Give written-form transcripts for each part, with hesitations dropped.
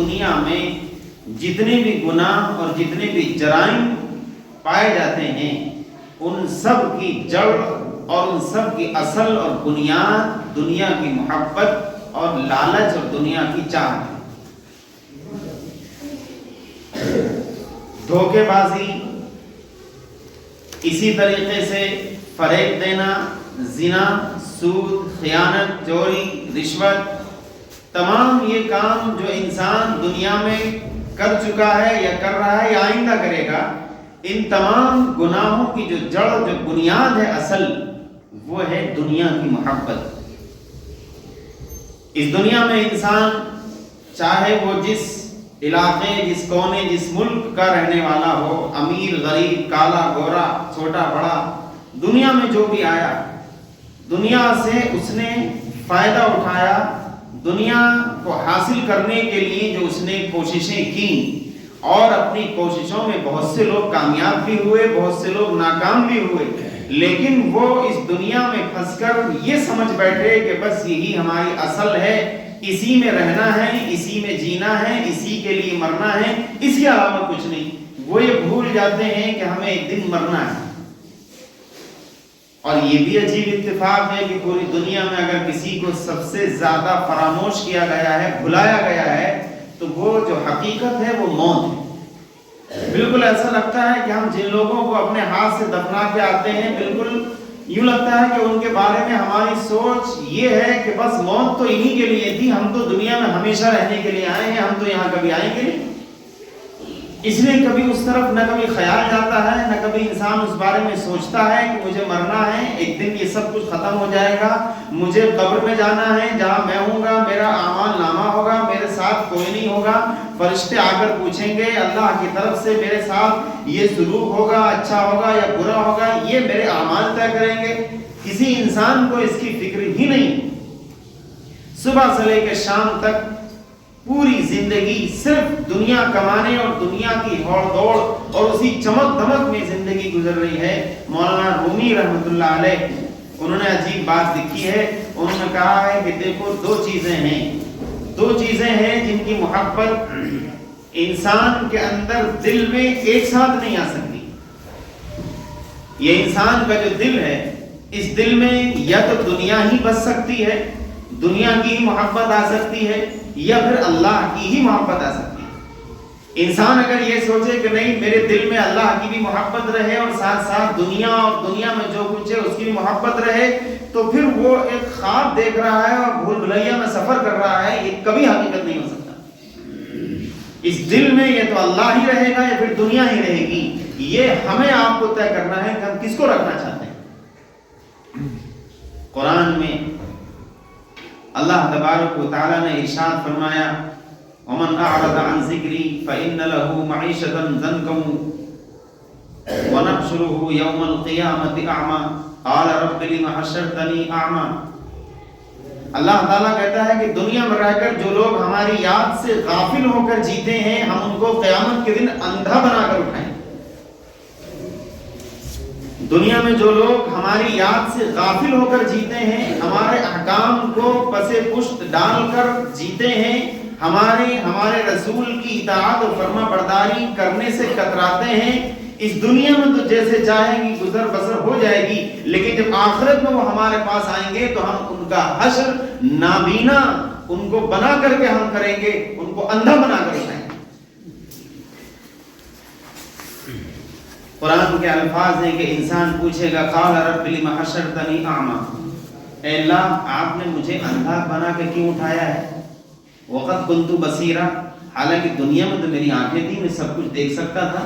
دنیا میں جتنے بھی گناہ اور جتنے بھی جرائم پائے جاتے ہیں ان سب کی جڑ اور ان سب کی اصل اور بنیاد دنیا کی محبت اور لالچ اور دنیا کی چاہت ہے۔ دھوکے بازی، اسی طریقے سے فریب دینا، زنا، سود، خیانت، چوری، رشوت، تمام یہ کام جو انسان دنیا میں کر چکا ہے یا کر رہا ہے یا آئندہ کرے گا، ان تمام گناہوں کی جو جڑ، جو بنیاد ہے اصل، وہ ہے دنیا کی محبت۔ اس دنیا میں انسان چاہے وہ جس علاقے، جس کونے، جس ملک کا رہنے والا ہو، امیر، غریب، کالا، گورا، چھوٹا، بڑا، دنیا میں جو بھی آیا، دنیا سے اس نے فائدہ اٹھایا، دنیا کو حاصل کرنے کے لیے جو اس نے کوششیں کی، اور اپنی کوششوں میں بہت سے لوگ کامیاب بھی ہوئے، بہت سے لوگ ناکام بھی ہوئے، لیکن وہ اس دنیا میں پھنس کر یہ سمجھ بیٹھے کہ بس یہی ہماری اصل ہے، اسی میں رہنا ہے، اسی میں جینا ہے، اسی کے لیے مرنا ہے، اس کے علاوہ کچھ نہیں۔ وہ یہ بھول جاتے ہیں کہ ہمیں ایک دن مرنا ہے۔ اور یہ بھی عجیب اتفاق ہے کہ پوری دنیا میں اگر کسی کو سب سے زیادہ فراموش کیا گیا ہے، بھلایا گیا ہے، تو وہ جو حقیقت ہے وہ موت ہے۔ بالکل ایسا لگتا ہے کہ ہم جن لوگوں کو اپنے ہاتھ سے دفنا کے آتے ہیں، بالکل یوں لگتا ہے کہ ان کے بارے میں ہماری سوچ یہ ہے کہ بس موت تو انہی کے لیے تھی، ہم تو دنیا میں ہمیشہ رہنے کے لیے آئے ہیں، ہم تو یہاں کبھی آئیں گے نہیں۔ اس لیے کبھی اس طرف نہ کبھی خیال جاتا ہے، نہ کبھی انسان اس بارے میں سوچتا ہے کہ مجھے مرنا ہے، ایک دن یہ سب کچھ ختم ہو جائے گا، مجھے قبر میں جانا ہے جہاں میں ہوں گا، میرا اعمال نامہ ہوگا، میرے ساتھ کوئی نہیں ہوگا، فرشتے آ کر پوچھیں گے اللہ کی طرف سے میرے ساتھ یہ سلوک ہوگا، اچھا ہوگا یا برا ہوگا، یہ میرے اعمال طے کریں گے۔ کسی انسان کو اس کی فکر ہی نہیں۔ صبح سے لے کے شام تک پوری زندگی صرف دنیا کمانے اور دنیا کی ہوڑ دوڑ اور اسی چمک دمک میں زندگی گزر رہی ہے۔ مولانا رومی رحمۃ اللہ علیہ، انہوں نے عجیب بات لکھی ہے، انہوں نے کہا ہے کہ دیکھو دو چیزیں ہیں جن کی محبت انسان کے اندر دل میں ایک ساتھ نہیں آ سکتی۔ یہ انسان کا جو دل ہے، اس دل میں یا تو دنیا ہی بس سکتی ہے، دنیا کی ہی محبت آ سکتی ہے، یا پھر اللہ کی ہی محبت آ سکتی ہے۔ انسان اگر یہ سوچے کہ نہیں میرے دل میں اللہ کی بھی محبت رہے اور ساتھ ساتھ دنیا اور دنیا میں جو کچھ ہے اس کی بھی محبت رہے، تو پھر وہ ایک خواب دیکھ رہا ہے اور بھول بھلیا میں سفر کر رہا ہے، یہ کبھی حقیقت نہیں ہو سکتا۔ اس دل میں یہ تو اللہ ہی رہے گا یا پھر دنیا ہی رہے گی، یہ ہمیں آپ کو طے کرنا ہے کہ ہم کس کو رکھنا چاہتے ہیں۔ قرآن میں اللہ تبارک و تعالی نے ارشاد فرمایا وَمَنْ أَعْرَضَ عَنْ ذِكْرِي فَإِنَّ لَهُ مَعِيشَةً ضَنْكًا وَنَحْشُرُهُ يَوْمَ الْقِيَامَةِ أَعْمَى قَالَ رَبِّ لِمَ حَشَرْتَنِي أَعْمَى۔ اللہ تعالیٰ کہتا ہے کہ دنیا میں رہ کر جو لوگ ہماری یاد سے غافل ہو کر جیتے ہیں، ہم ان کو قیامت کے دن اندھا بنا کر اٹھائیں۔ دنیا میں جو لوگ ہماری یاد سے غافل ہو کر جیتے ہیں، ہمارے احکام کو پس پشت ڈال کر جیتے ہیں، ہمارے رسول کی اطاعت و فرما برداری کرنے سے کتراتے ہیں، اس دنیا میں تو جیسے چاہیں گی گزر بسر ہو جائے گی، لیکن جب آخرت میں وہ ہمارے پاس آئیں گے تو ہم ان کا حشر نابینا ان کو بنا کر کے ہم کریں گے، ان کو اندھا بنا کر اٹھائیں گے۔ قرآن کے الفاظ ہیں کہ انسان پوچھے گا قال رب لم حشرتنی اعمی، اے اللہ آپ نے مجھے اندھا بنا کے کیوں اٹھایا ہے؟ وقت کنت بصیرا، حالانکہ دنیا میں تو میری آنکھیں تھیں، میں سب کچھ دیکھ سکتا تھا،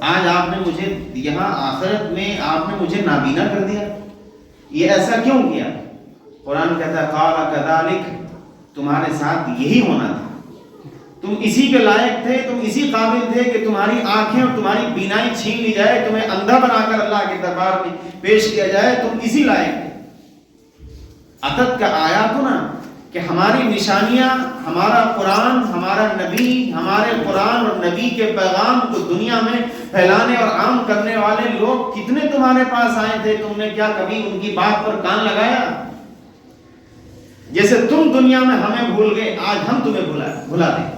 آج آپ نے مجھے یہاں آخرت میں آپ نے مجھے نابینا کر دیا، یہ ایسا کیوں کیا؟ قرآن کہتا ہے قال کذالک، تمہارے ساتھ یہی ہونا تھا، تم اسی کے لائق تھے، تم اسی قابل تھے کہ تمہاری آنکھیں اور تمہاری بینائی چھین لی جائے، تمہیں اندھا بنا کر اللہ کے دربار میں پیش کیا جائے، تم اسی لائق تھے۔ عقد کا آیا تو نا کہ ہماری نشانیاں، ہمارا قرآن، ہمارا نبی، ہمارے قرآن اور نبی کے پیغام کو دنیا میں پھیلانے اور عام کرنے والے لوگ کتنے تمہارے پاس آئے تھے، تم نے کیا کبھی ان کی بات پر کان لگایا؟ جیسے تم دنیا میں ہمیں بھول گئے، آج ہم تمہیں بھلا دیں۔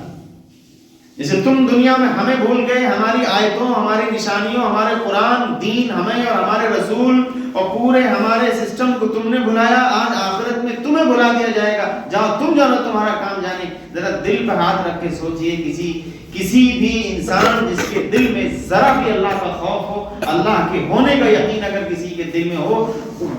جیسے تم دنیا میں ہمیں بھول گئے، ہماری آیتوں، ہماری نشانیوں، ہمارے قرآن، دین، ہمیں اور ہمارے رسول اور پورے ہمارے سسٹم کو تم نے بھلایا، آج آخرت میں تمہیں بھلا دیا جائے گا، جہاں تم جانو تمہارا کام جانے۔ ذرا دل پہ ہاتھ رکھ کے سوچئے، کسی بھی انسان جس کے دل میں ذرا بھی اللہ کا خوف ہو، اللہ کے ہونے کا یقین اگر کسی کے دل میں ہو،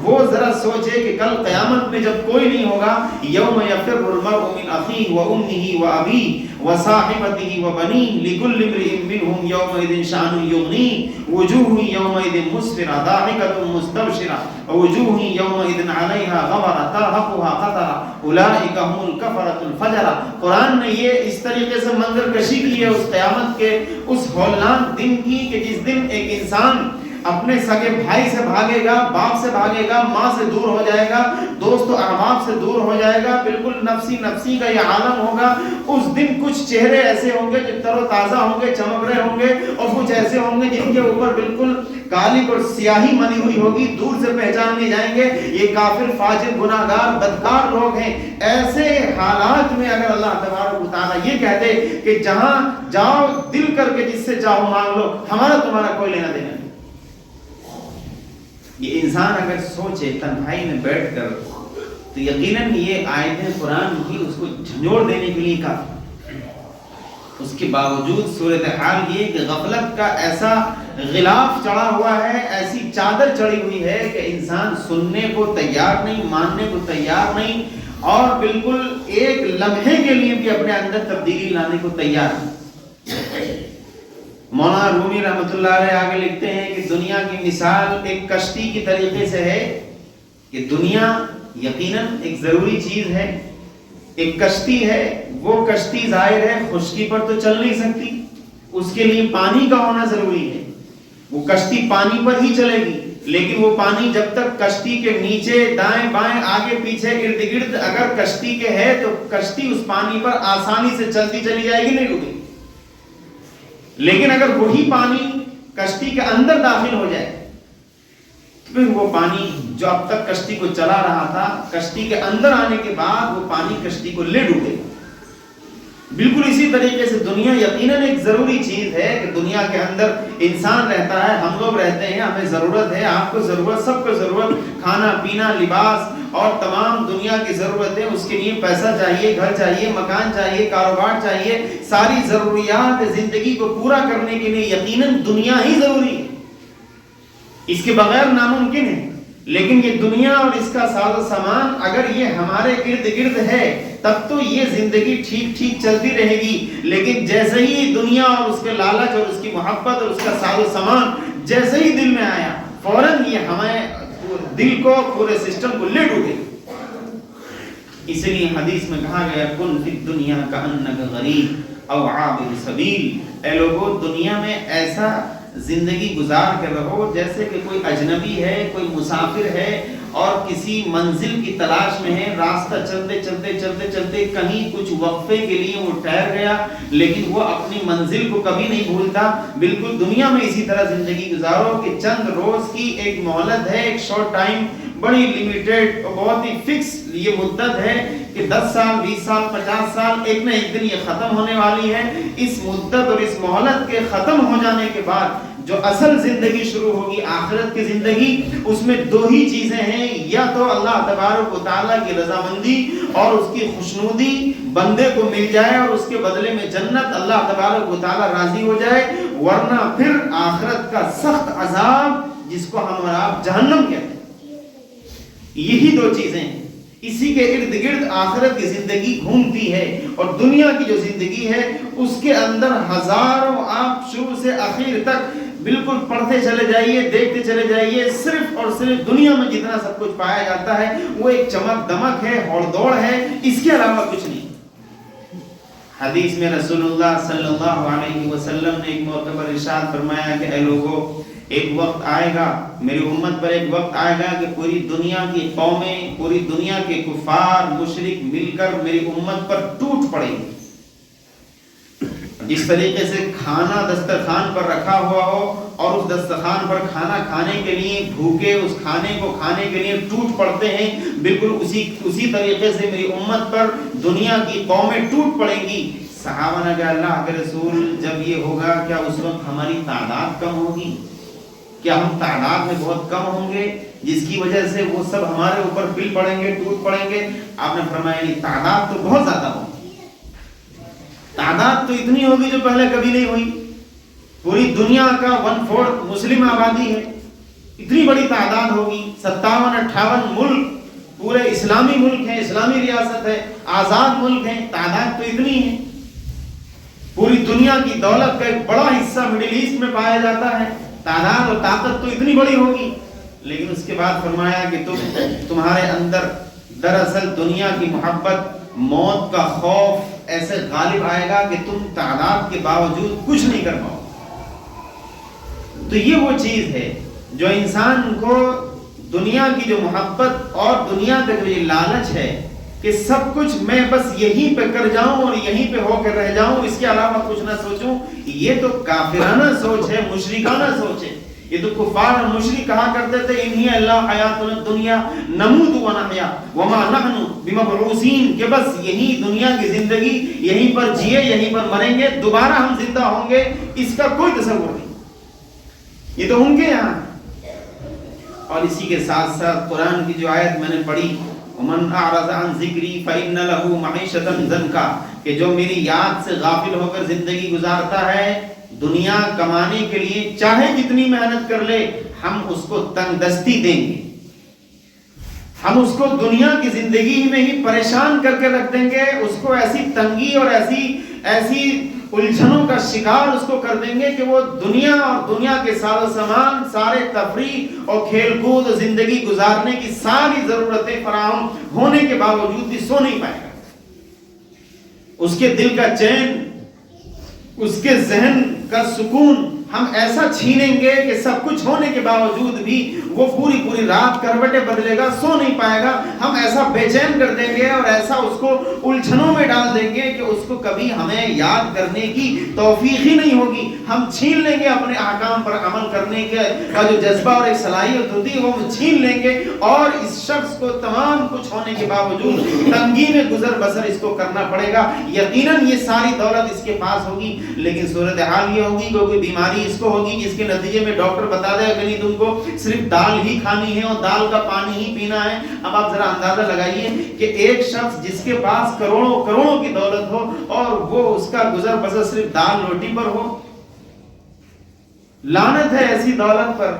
وہ ذرا سوچے کہ کل قیامت میں جب کوئی نہیں ہوگا، یوم یفر المرء من اخیہ وامہ وابیہ وصاحبتہ وبنیہ لکل امرئ منہم یومئذ شأن یغنیہ وجوہ یومئذ مسفرہ ضاحکۃ مستبشرہ ووجوہ یومئذ علیہا غبرہ ترہقها قترہ اولئک هم الکفرۃ الفجرہ۔ قرآن نے یہ اس طریقے سے منظر کشی کی ہے اس قیامت کے اس ہولناک دن کی کہ جس دن ایک انسان اپنے سگے بھائی سے بھاگے گا، باپ سے بھاگے گا، ماں سے دور ہو جائے گا، دوست و احباب سے دور ہو جائے گا، بالکل نفسی نفسی کا یہ عالم ہوگا۔ اس دن کچھ چہرے ایسے ہوں گے جو تر و تازہ ہوں گے، چمک رہے ہوں گے، اور کچھ ایسے ہوں گے جن کے اوپر بالکل کالی اور سیاہی منی ہوئی ہوگی، دور سے پہچان نہیں جائیں گے یہ کافر، فاجر، گناہگار، بدکار لوگ ہیں۔ ایسے حالات میں اگر اللہ تبارک و تعالیٰ یہ کہتے کہ جہاں جاؤ دل کر کے جس سے چاہو مانگ لو، ہمارا تمہارا کوئی لینا دینا نہیں، یہ انسان اگر سوچے تنہائی میں بیٹھ کر تو یقیناً یہ آیتیں قرآن کی اس کو جھنجھوڑ دینے کے لیے کافی۔ اس کے باوجود صورتحال یہ کہ غفلت کا ایسا غلاف چڑھا ہوا ہے، ایسی چادر چڑھی ہوئی ہے کہ انسان سننے کو تیار نہیں، ماننے کو تیار نہیں، اور بالکل ایک لمحے کے لیے بھی اپنے اندر تبدیلی لانے کو تیار نہیں۔ مولانا رومی رحمۃ اللہ علیہ آگے لکھتے ہیں کہ دنیا کی مثال ایک کشتی کی طریقے سے ہے کہ دنیا یقیناً ایک ضروری چیز ہے، ایک کشتی ہے، وہ کشتی ظاہر ہے خشکی پر تو چل نہیں سکتی، اس کے لیے پانی کا ہونا ضروری ہے، وہ کشتی پانی پر ہی چلے گی، لیکن وہ پانی جب تک کشتی کے نیچے، دائیں بائیں، آگے پیچھے، ارد گرد اگر کشتی کے ہے تو کشتی اس پانی پر آسانی سے چلتی چلی جائے گی، نہیں رکے گی۔ لیکن اگر وہی پانی کشتی کے اندر داخل ہو جائے تو پھر وہ پانی جو اب تک کشتی کو چلا رہا تھا، کشتی کے اندر آنے کے بعد وہ پانی کشتی کو لے ڈوبے۔ بالکل اسی طریقے سے دنیا یقیناً ایک ضروری چیز ہے کہ دنیا کے اندر انسان رہتا ہے، ہم لوگ رہتے ہیں، ہمیں ضرورت ہے، آپ کو ضرورت، سب کو ضرورت، کھانا پینا، لباس اور تمام دنیا کی ضرورتیں، اس کے لیے پیسہ چاہیے، گھر چاہیے، مکان چاہیے، کاروبار چاہیے، ساری ضروریات زندگی کو پورا کرنے کے لیے یقیناً دنیا ہی ضروری ہے، اس کے بغیر ناممکن ہے۔ لیکن یہ دنیا اور اس کا ساز و سامان اگر یہ ہمارے ارد گرد ہے تب تو یہ زندگی ٹھیک ٹھیک چلتی رہے گی، لیکن جیسے ہی دنیا اور اس کے لالچ اور اس کی محبت اور اس کا ساز و سامان جیسے ہی دل میں آیا، فوراً یہ ہمیں دل کو، پورے سسٹم کو لے ڈوبے۔ اس لیے حدیث میں کہا گیا کن فی الدنیا کأنک غریب او عابر سبیل، اے لوگو دنیا میں ایسا زندگی گزار کر رہو جیسے کہ کوئی اجنبی ہے، کوئی مسافر ہے اور کسی منزل کی تلاش میں ہے، راستہ چلتے چلتے چلتے چلتے کہیں کچھ وقفے کے لیے وہ ٹھہر گیا، لیکن وہ اپنی منزل کو کبھی نہیں بھولتا۔ بالکل دنیا میں اسی طرح زندگی گزارو کہ چند روز کی ایک مہلت ہے، ایک شارٹ ٹائم، بڑی لیمیٹڈ اور بہت ہی فکس یہ مدت ہے کہ 10 سال، 20 سال، 50 سال، ایک نہ ایک دن یہ ختم ہونے والی ہے۔ اس مدت اور اس مہلت کے ختم ہو جانے کے بعد جو اصل زندگی شروع ہوگی، آخرت کی زندگی، اس میں دو ہی چیزیں ہیں، یا تو اللہ تبارک و تعالیٰ کی رضامندی اور اس کی خوشنودی بندے کو مل جائے اور اس کے بدلے میں جنت، اللہ تبارک و تعالیٰ راضی ہو جائے، ورنہ پھر آخرت کا سخت عذاب جس کو ہم اور آپ جہنم کہتے ہیں۔ یہی دو چیزیں ہیں، اسی کے ارد گرد آخرت کی زندگی گھومتی ہے، اور دنیا کی جو زندگی ہے اس کے اندر ہزاروں، آپ شروع سے آخر تک بالکل پڑھتے چلے جائیے، دیکھتے چلے جائیے، صرف اور صرف دنیا میں جتنا سب کچھ پایا جاتا ہے وہ ایک چمک دمک ہے، ہوڑ دوڑ ہے، اس کے علاوہ کچھ نہیں۔ حدیث میں رسول اللہ صلی اللہ علیہ وسلم نے ایک موقع پر ارشاد فرمایا کہ اے لوگو، ایک وقت آئے گا، میری امت پر ایک وقت آئے گا کہ پوری دنیا کی قومیں، پوری دنیا کے کفار، مشرک مل کر میری امت پر ٹوٹ پڑیں گے۔ جس طریقے سے کھانا دسترخوان پر رکھا ہوا ہو اور اس دسترخوان پر کھانا کھانے کے لیے بھوکے اس کھانے کو کھانے کے لیے ٹوٹ پڑتے ہیں، بالکل اسی طریقے سے میری امت پر دنیا کی قومیں ٹوٹ پڑیں گی۔ صحابہ نے کہا اللہ کے رسول جب یہ ہوگا کیا اس وقت ہماری تعداد کم ہوگی؟ کیا ہم تعداد میں بہت کم ہوں گے جس کی وجہ سے وہ سب ہمارے اوپر پل پڑیں گے، ٹوٹ پڑیں گے؟ آپ نے فرمایا نہیں، تعداد تو بہت زیادہ ہوگی، تعداد تو اتنی ہوگی جو پہلے کبھی نہیں ہوئی۔ پوری دنیا کا 1/4 مسلم آبادی ہے، اتنی بڑی تعداد ہوگی، 57-58 ملک پورے اسلامی ملک ہیں، اسلامی ریاست ہے، آزاد ملک ہیں، تعداد تو اتنی ہے۔ پوری دنیا کی دولت کا ایک بڑا حصہ مڈل ایسٹ میں پایا جاتا ہے، تعداد اور طاقت تو اتنی بڑی ہوگی۔ لیکن اس کے بعد فرمایا کہ تمہارے اندر دراصل دنیا کی محبت، موت کا خوف ایسے غالب آئے گا کہ تم تعداد کے باوجود کچھ نہیں کر پاؤ۔ تو یہ وہ چیز ہے جو انسان کو دنیا کی جو محبت اور دنیا کا جو یہ لالچ ہے کہ سب کچھ میں بس یہیں پہ کر جاؤں اور یہیں پہ ہو کر رہ جاؤں، اس کے علاوہ کچھ نہ سوچوں، یہ تو کافرانہ سوچ ہے، مشرکانہ سوچ ہے۔ یہ تو کفار اور مشرک کہا کرتے تھے انہی اللہ حیاتنا الدنیا نموت و نحیا وما نحن بمبعوثین، کہ بس یہی دنیا کی زندگی، یہیں پر جیے یہیں پر مریں گے، دوبارہ ہم زندہ ہوں گے، اس کا کوئی تصور نہیں۔ یہ تو ان کے یہاں۔ اور اسی کے ساتھ ساتھ قرآن کی جو آیت میں نے پڑھی ومن اعرض عن ذکری فإن له معیشۃ ضنکا، کہ جو میری یاد سے غافل ہو کر زندگی گزارتا ہے، دنیا کمانے کے لیے چاہے جتنی محنت کر لے، ہم اس کو تنگ دستی دیں گے، ہم اس کو دنیا کی زندگی میں ہی پریشان کر کے رکھ دیں گے، اس کو ایسی تنگی اور ایسی الجھنوں کا شکار اس کو کر دیں گے کہ وہ دنیا اور دنیا کے ساز و سامان، سارے تفریح اور کھیل کود اور زندگی گزارنے کی ساری ضرورتیں فراہم ہونے کے باوجود بھی سو نہیں پائے گا۔ اس کے دل کا چین، اس کے ذہن کا سکون ہم ایسا چھینیں گے کہ سب کچھ ہونے کے باوجود بھی وہ پوری رات کروٹیں بدلے گا، سو نہیں پائے گا۔ ہم ایسا بے چین کر دیں گے اور ایسا اس کو الجھنوں میں ڈال دیں گے کہ اس کو کبھی ہمیں یاد کرنے کی توفیق ہی نہیں ہوگی۔ ہم چھین لیں گے اپنے احکام پر عمل کرنے کا جو جذبہ اور ایک صلاحیت ہوتی ہے وہ چھین لیں گے، اور اس شخص کو تمام کچھ ہونے کے باوجود تنگی میں گزر بسر اس کو کرنا پڑے گا۔ یقیناً یہ ساری دولت اس کے پاس ہوگی، لیکن صورتحال یہ ہوگی کہ کوئی بیماری اس کو ہوگی جس کے نتیجے میں ڈاکٹر بتا دے کہ نہیں تم کو صرف دال ہی کھانی ہے اور دال کا پانی ہی پینا ہے۔ اب آپ ذرا اندازہ لگائیے کہ ایک شخص جس کے پاس کروڑوں کی دولت ہو اور وہ اس کا گزر بسر صرف دال روٹی پر ہو، لعنت ہے ایسی دولت پر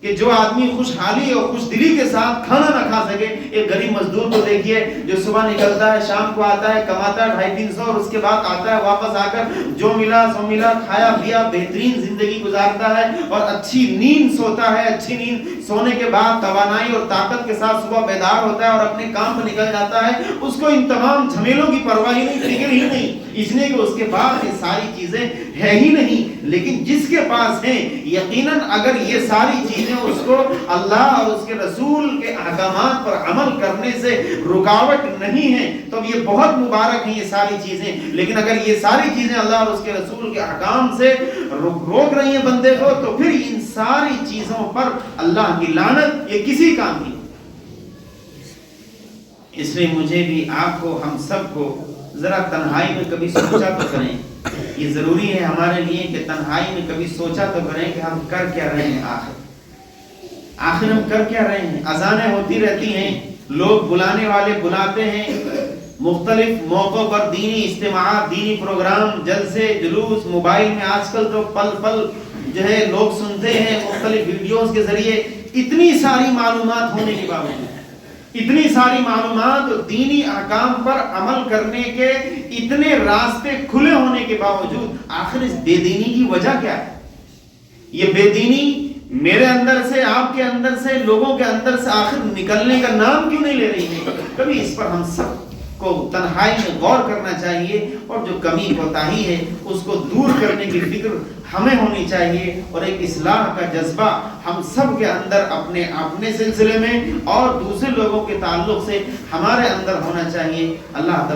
کہ جو آدمی خوشحالی اور خوش دلی کے ساتھ کھانا نہ کھا سکے۔ ایک غریب مزدور کو دیکھیے جو صبح نکلتا ہے، شام کو آتا ہے، کماتا ہے 250-300 اور اس کے بعد آتا ہے واپس آ کر جو ملا سو ملا، کھایا پیا، بہترین زندگی گزارتا ہے اور اچھی نیند سوتا ہے۔ اچھی نیند سونے کے بعد توانائی اور طاقت کے ساتھ صبح بیدار ہوتا ہے اور اپنے کام پر نکل جاتا ہے۔ اس کو ان تمام جھمیلوں کی پرواہ ہی نہیں، فکر ہی نہیں، اس لیے کہ اس کے پاس یہ ساری چیزیں ہے ہی نہیں۔ لیکن جس کے پاس ہیں، یقیناً اگر یہ ساری چیزیں اس کو اللہ اور اس کے رسول کے احکامات پر عمل کرنے سے رکاوٹ نہیں ہے تو یہ بہت مبارک ہیں یہ ساری چیزیں۔ لیکن اگر یہ ساری چیزیں اللہ اور اس کے رسول کے احکام سے روک رہی ہیں بندے کو، تو پھر ان ساری چیزوں پر اللہ کی لعنت یہ کسی کام نہیں۔ اس لیے مجھے بھی، آپ کو، ہم سب کو ذرا تنہائی میں کبھی سوچا تو کریں، یہ ضروری ہے ہمارے لیے کہ تنہائی میں کبھی سوچا تو کریں کہ ہم کر کیا رہے ہیں، آخر ہم کر کیا رہے ہیں۔ اذانیں ہوتی رہتی ہیں، لوگ بلانے والے بلاتے ہیں، مختلف موقعوں پر دینی اجتماعات، دینی پروگرام، جلسے، جلوس، موبائل میں آج کل تو پل پل جو ہے لوگ سنتے ہیں مختلف ویڈیوز کے ذریعے۔ اتنی ساری معلومات ہونے کے باوجود، اتنی ساری معلومات اور دینی احکام پر عمل کرنے کے اتنے راستے کھلے ہونے کے باوجود آخر اس بے دینی کی وجہ کیا ہے؟ یہ بے دینی میرے اندر سے، آپ کے اندر سے، لوگوں کے اندر سے آخر نکلنے کا نام کیوں نہیں لے رہی ہے؟ کبھی اس پر ہم سب کو تنہائی میں غور کرنا چاہیے، اور جو کمی کوتاہی ہے اس کو دور کرنے کی فکر ہمیں ہونی چاہیے، اور ایک اصلاح کا جذبہ ہم سب کے اندر اپنے سلسلے میں اور دوسرے لوگوں کے تعلق سے ہمارے اندر ہونا چاہیے۔ اللہ